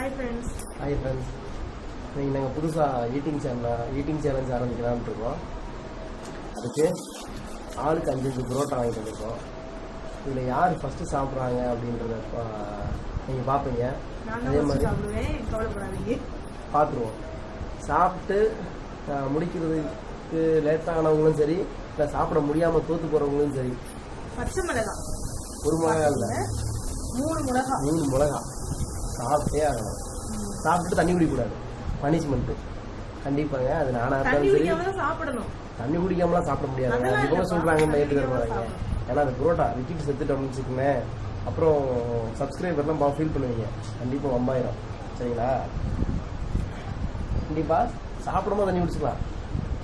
Hi friends. இன்னைக்கு நாங்கள் புதுசாக ஈட்டிங் சேலஞ்ச் ஆரம்பிக்கலாம்னு இருக்கோம். அதுக்கு ஆளுக்கு 5 புரோட்டா வாங்கிட்டு வந்திருக்கோம். இதில் யார் ஃபஸ்ட்டு சாப்பிட்றாங்க அப்படின்றத நீங்கள் பார்ப்பீங்க. அதே மாதிரி பார்த்துருவோம். சாப்பிட்டு முடிக்கிறதுக்கு லேட்டானவங்களும் சரி, இல்லை சாப்பிட முடியாமல் தோற்று போகிறவங்களும் சரி, பச்சை மிளகாய் ஒரு மிளகா இல்லை 3 மிளகா சாப்பிட்டே ஆகணும். சாப்பிட்டு தண்ணி குடிக்கக்கூடாது, பனிஷ்மெண்ட்டு கண்டிப்பாங்க. அது நானாக இருந்தாலும் சரி, சாப்பிடணும். தண்ணி குடிக்காமலாம் சாப்பிட முடியாது. இவங்க சொல்கிறாங்க ஏற்றுக்கிற போகிறாங்க. ஏன்னா அந்த புரோட்டா விக்கிட்டு செத்துட்டோம்னு வச்சுக்கோங்க, அப்புறம் சப்ஸ்கிரைபர்லாம் ஃபீல் பண்ணுவீங்க. கண்டிப்பாக 5000 சரிங்களா? கண்டிப்பாக சாப்பிடும்போது தண்ணி குடிச்சுக்கலாம்.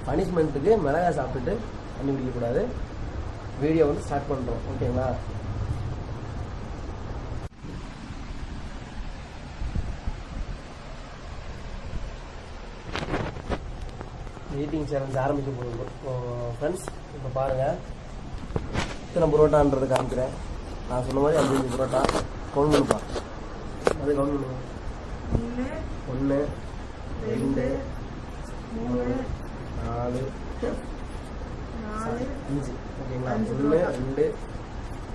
பனிஷ்மெண்ட்டுக்கு மிளகாய் சாப்பிட்டுட்டு தண்ணி குடிக்கக்கூடாது. வீடியோ வந்து ஸ்டார்ட் பண்ணுறோம், ஓகேங்களா? ஈட்டிங் சேலஞ்ச் ஆரம்பிக்க போகிறோம் ஃப்ரெண்ட்ஸ். இப்போ பாருங்கள், இத்தனை புரோட்டான்றது காமிக்கிறேன். நான் சொன்ன மாதிரி 5 புரோட்டா கவுண்ட் பண்ணுப்பா. அது கவுண்ட் பண்ணுங்க. 1 2 3 4 5 ஓகேங்களா? 1 2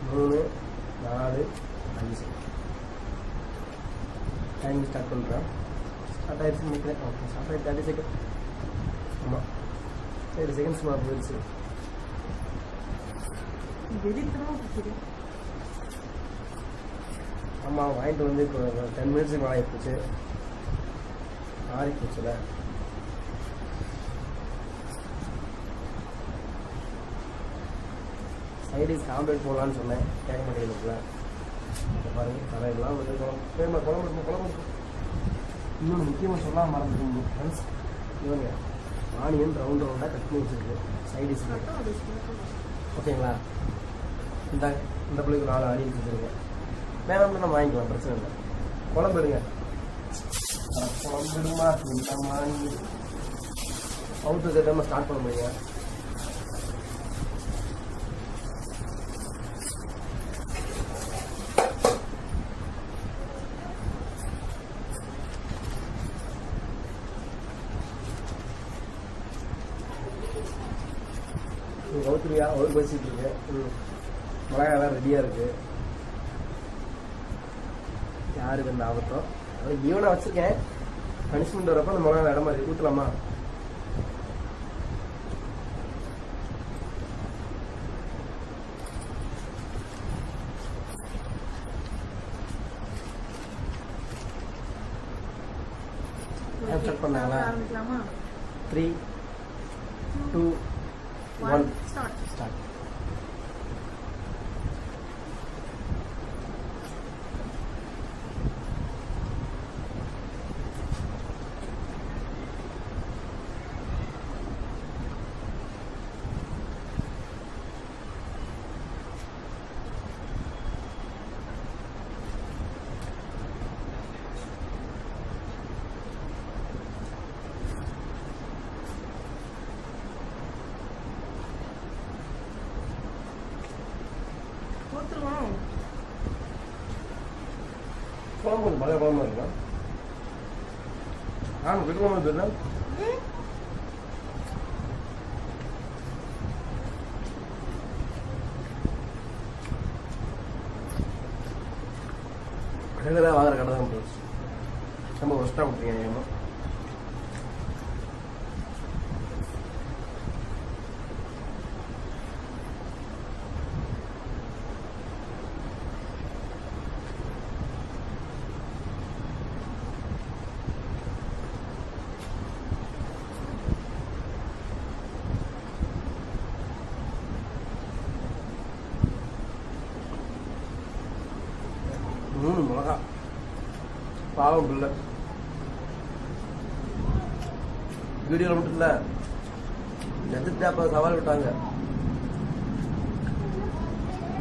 3 4 5 டைம் ஸ்டார்ட் பண்ணுறேன். ஸ்டார்ட் ஆகிடுச்சு நினைக்கிறேன். ஓகே, ஸ்டார்ட் ஆகிடுச்சு. 30 செகண்ட். ஆமாம், 30 செகண்ட்ஸ் மாதிரி போயிடுச்சு. ஆமாம், வாங்கிட்டு வந்து இப்போ 10 மினிட்ஸுக்கு வாங்கி போச்சு. ஆறி போச்சுல. சைடிஸ் ஆம்லேட் போடலான்னு சொன்னேன், கேட்க மாட்டேங்குதுல. பாருங்கள், கரையெல்லாம் வந்து குழம்பு. இன்னொன்று முக்கியமாக சொல்லாமல் மறந்துருக்கீங்க ஃப்ரெண்ட்ஸ். இவங்க ஆனியன் ரவுண்டாக கட் பண்ணி வச்சுருக்கு சைடிஸ். ஓகேங்களா? இந்த பிள்ளைக்கு 4 ஆனியன் வச்சுருங்க. வேணாம் நம்ம வாங்கிக்கலாம், பிரச்சனை இல்லை. குழம்பு எடுங்க. குழம்புமா அவுட்டு கேட்டாமல் ஸ்டார்ட் பண்ண முடியுங்க. கவுத்துரியா ஒரு பேசிட்டு இருக்கு. மிளகாலாம் ரெடியாக இருக்கு. யாருக்கு இந்த ஆபத்தம்? அதான் ஈவனாக வச்சிருக்கேன். பனிஷ்மெண்ட் வரப்போ அந்த மிளகா இடம் மாதிரி ஊற்றலாமா? செக் பண்ணாங்களா? 3 2 1 ஸ்டார்ட். குழம்பு மழை குழம்பு இருக்கா? ஆமாம், வீட்டு குழம்பு இருக்குல்ல. ரெகுலராக வாங்குற கடை தான் போச்சு. ரொம்ப ஒஸ்ட்டாக கொடுத்தீங்க. ஏமா மிளகா பாவம் இல்லை. வீடியோவில் மட்டும் இல்லை, எதிர்த்து அப்போ சவால் விட்டாங்க,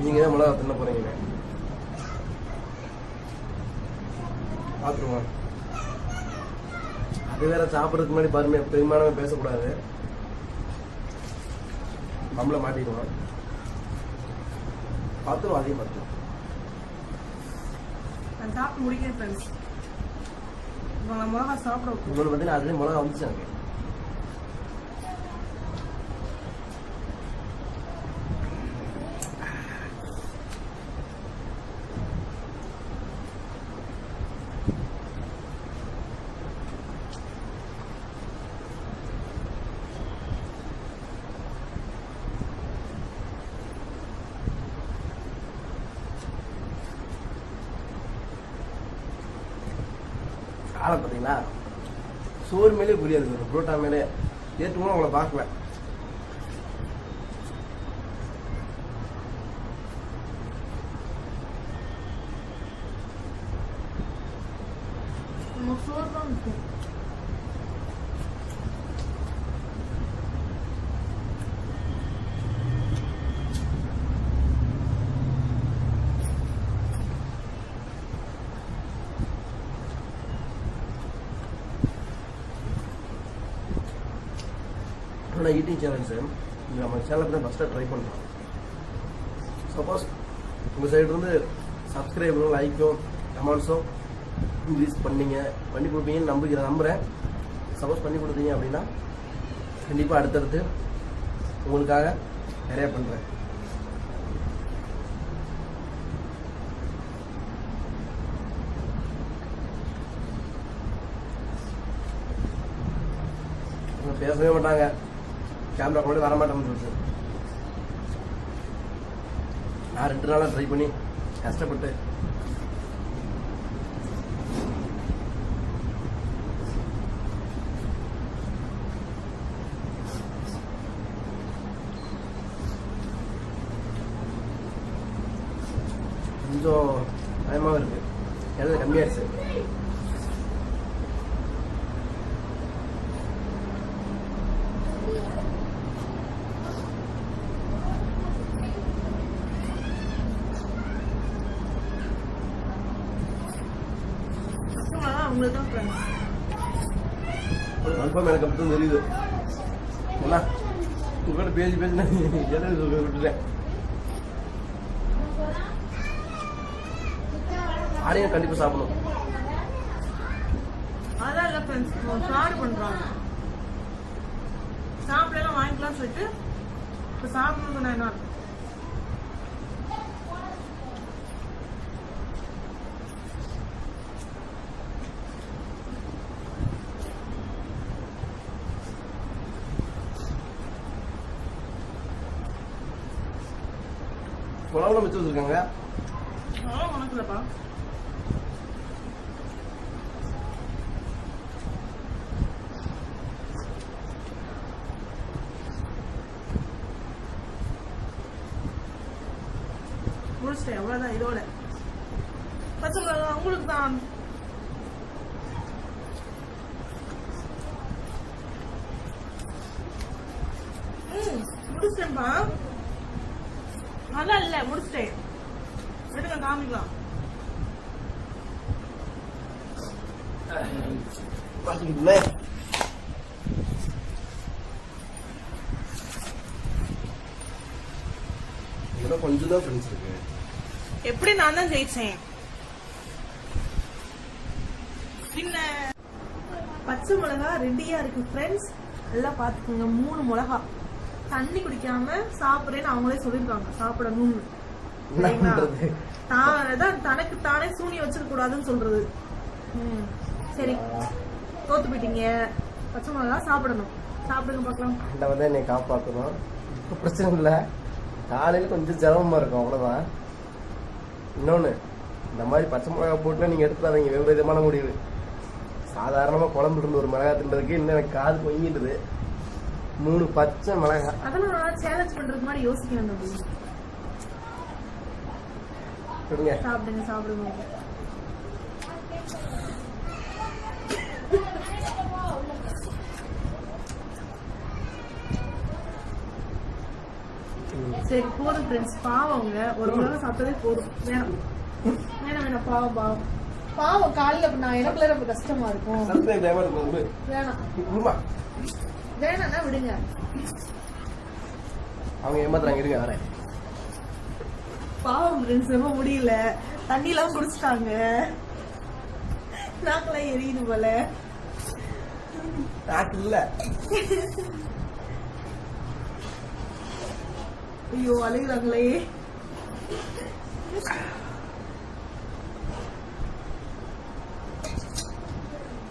நீங்கள் தான் மிளகா தின்ன போறீங்க. பார்த்துருவோம். அது வேற சாப்பிட்றதுக்கு முன்னாடி பெருமானமே பேசக்கூடாது, நம்மள மாட்டிடுவோம். பார்த்துருவோம், அதையும் பார்த்துருவோம். நான் சாப்பிட்டு முடிக்கிறேன் ஃப்ரெண்ட்ஸ். வச்சிருப்பாங்க மிளகா சாப்பிட. இன்னொன்று பார்த்தீங்கன்னா அதுலேயே மிளகா வந்துச்சு எனக்கு. ஆளை பார்த்தீங்களா சோறு மேலே புரியாது சார், புரோட்டா மேலே ஏற்றுமோ அவங்கள பார்க்கல. நமக்கு சோறு தான் முக்கியம். ஆனால் ஈட்டிங் சேலஞ்ச் நம்ம சேனலுக்கு தான் ஃபஸ்ட்டாக ட்ரை பண்ணுறோம். சப்போஸ் உங்கள் சைடுலேருந்து சப்ஸ்கிரைபரும் லைக்கும் கமெண்ட்ஸும் இன்க்ரீஸ் பண்ணி கொடுப்பீங்கன்னு நம்புகிறேன். சப்போஸ் பண்ணி கொடுத்தீங்க அப்படின்னா கண்டிப்பாக அடுத்தடுத்து உங்களுக்காக நிறையா பண்ணுறேன். பேசவே மாட்டாங்க, கேமரா கூட வர மாட்டேன்னு சொல்லிட்டு நான் 2 நாளாக ட்ரை பண்ணி கஷ்டப்பட்டு கொஞ்சம் பயமாக இருக்கு. எல்லாம் கம்மியாயிடுச்சு. உங்களுக்கு தான் ஃப்ரெண்ட்ஸ். கன்ஃபார்ம் எனக்கு அப்படி தான் தெரியுது. என்ன உங்கள்கிட்ட பேசி விட்டுட்டேன். ஆடையும் கண்டிப்பாக சாப்பிடணும். அதான் இல்லை ஃப்ரெண்ட்ஸ், ஃப்ராட் பண்ணுறாங்க. சாப்பிடலாம் வாங்கிக்கலாம் சொல்லிட்டு இப்போ சாப்பிடணும் நான் என்ன குழம்புல வச்சு வச்சிருக்காங்க. உனக்கு இல்லப்பா. முடிச்சிட்டேன், அவ்வளோதான். இதோட பச்சை மிளகா உங்களுக்கு தான். முடிச்சிட்டேன்ப்பா. அதான் இல்லை, முடிச்சிட்டேன். எடுங்க காமிக்கலாம். பாத்துக்கிட்டுமே கொஞ்சம் தான் ஃப்ரெண்ட்ஸ் இருக்கு. எப்படி நான் தான் ஜெயிச்சேன். பின்ன பச்சை மிளகா ரெடியா இருக்கு ஃப்ரெண்ட்ஸ். எல்லாம் பாத்துக்கோங்க. 3 மிளகா. தண்ணி குடிக்காம சாப்பிடுறேன்னு அவங்களே சொல்லிருக்காங்க, சாப்பிடணும்னு. தனக்கு தானே சூனியம் வச்சிருக்க கூடாதுன்னு சொல்றது. சரி, தோத்து போயிட்டீங்க. பச்சை மிளகா சாப்பிடணும். சாப்பிடுங்க பார்க்கலாம். வந்து என்னை காப்பாற்றணும். பிரச்சனை இல்லை, காலையில கொஞ்சம் சிரமமா இருக்கும், அவ்வளவுதான். இன்னொன்னு, இந்த மாதிரி பச்சை மிளகா போட்டுலாம் நீங்க எடுத்துடாதீங்க. விபரீதமான முடிவு. சாதாரணமா குழம்புல இருந்து ஒரு மிளகா தின்றதுக்கு இன்னும் எனக்கு காது பொங்கிடுது. 3 பச்சை மிளகா. அதெல்லாம் சேலஞ்ச் பண்றதுக்கு மாதிரி யோசிக்கணும். சாப்பிடுங்க சாப்பிடுங்க. சரி போதும் ஃப்ரெண்ட்ஸ். பாவங்க ஒரு மிளகா சாப்பிட்டதே போதும். வேணாம் வேணாம் வேணாம். பாவம் பாவம் பாவம். காலையில நான் எனக்குள்ள ரொம்ப கஷ்டமா இருக்கும். வேணாம் வேணாம்னா விடுங்க. அவங்க ஏமாத்துறாங்க. இருங்க வரேன். பாவம் ஃப்ரெண்ட்ஸ், ரொம்ப முடியல. தண்ணி எல்லாம் குடிச்சிட்டாங்க. நாக்கெல்லாம் எரியுது போல. நாக்கு இல்ல. ஐயோ அழுகுறாங்களே.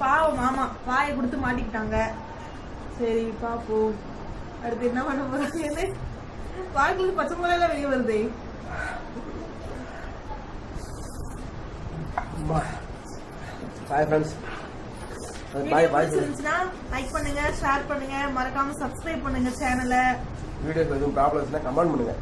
பாவம் மாமா வாயை கொடுத்து மாட்டிக்கிட்டாங்க. சரி பாப்போம் அடுத்து என்ன பண்ண போறாங்க. வாய்க்குள்ள பச்சை மிளகாய் வெளியே வருதே. Bye friends. வீடியோ பிடிச்சிருந்துச்சுன்னா லைக் பண்ணுங்க, ஷேர் பண்ணுங்க, மறக்காம சப்ஸ்கிரைப் பண்ணுங்க சேனலை. வீடியோக்கு எதுவும் ப்ராப்ளம் கமெண்ட் பண்ணுங்க.